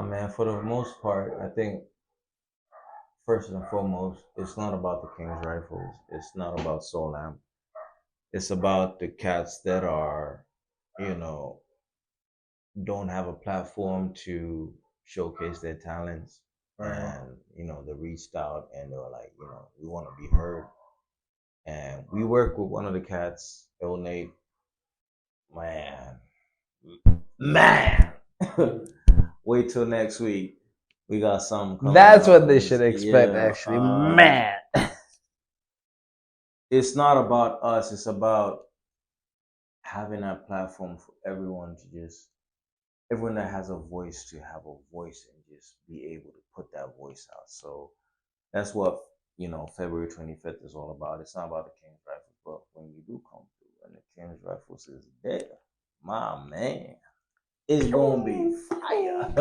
Man, for the most part, I think first and foremost, it's not about the King's Rifles. It's not about Soul Amp. It's about the cats that are, you know, don't have a platform to showcase their talents. And, they reached out and they were like, we want to be heard. And we work with one of the cats, El Nate. Man, man. Wait till next week. We got something coming That's up. what they should expect, actually. Man. It's not about us. It's about having that platform for everyone that has a voice to have a voice and just be able to put that voice out. So that's what, February 25th is all about. It's not about the King's Rifles, but when you do come through and the King's Rifles is there, my man, it's going to be fire.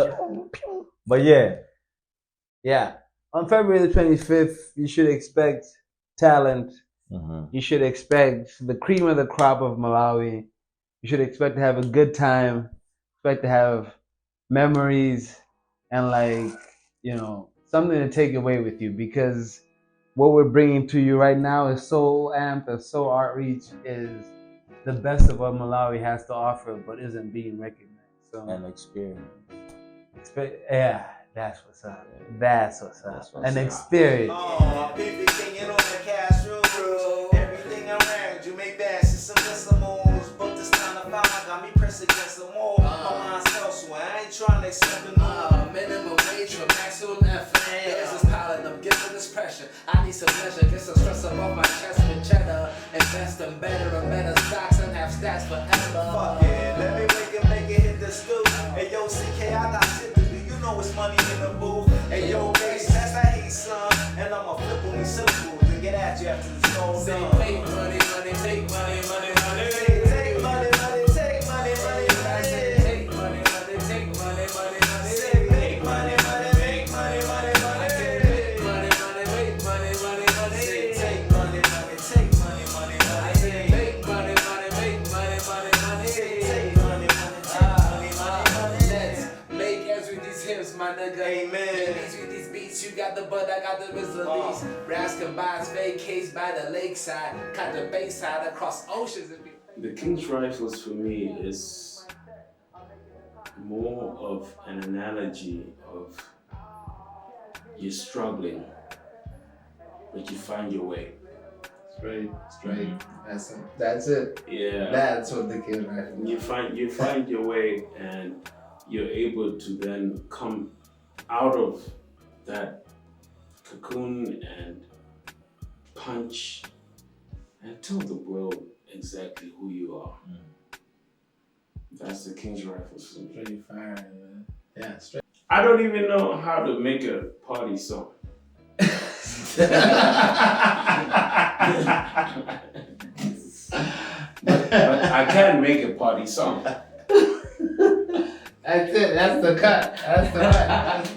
But yeah. On February the 25th, you should expect talent. Mm-hmm. You should expect the cream of the crop of Malawi. You should expect to have a good time. Expect to have memories and something to take away with you, because what we're bringing to you right now is Soul Amp and Soul Outreach is the best of what Malawi has to offer, but isn't being recognized. So and experience. That's what's up. That's what's up. An experience. Oh, baby, singing on the casserole. Everything around you make bashes, some decimals. But this 9 to 5 got me pressed against the wall. My mind's elsewhere. I ain't trying to accept the norm. Minimum wage for maximum effort. Niggas is piling up, giving this pressure. I need some leisure, get some stress above my chest with cheddar. Invest in better and better stocks and have stats forever. Fuck it, let me make it hit the stoop. Hey yo, CK, I got shit to do. You know it's money in the booth. Hey yo, bass, that's that heat, son. And I'ma flip on these syllables and get at you after this all Say, done. take money, money, take money, money, money. Take money, money, take money, money, money. Take money, money, take money, money, money. Say, make money, money, make money, money, money. Make money, money, make money, money, money. Say, take money, money, take money, money, money. Make money, money, make money, money, money. Say, take money, money, take money, money, money. Let's make ends with these hips, my nigga. Amen. Beats with these beats, you got the bud, I got the release. Brass combines vacates by the lakeside, cut the bayside across oceans. The King's Rifles for me is more of an analogy of you're struggling, but you find your way. Straight. That's it. Yeah. That's what the King's Rifles. You find your way, and you're able to then come out of that cocoon and punch and tell the world exactly who you are. That's the King's Rifles for me. Straight fire, man. Yeah, straight. I don't even know how to make a party song. But I can make a party song. That's it. That's the cut. That's the cut.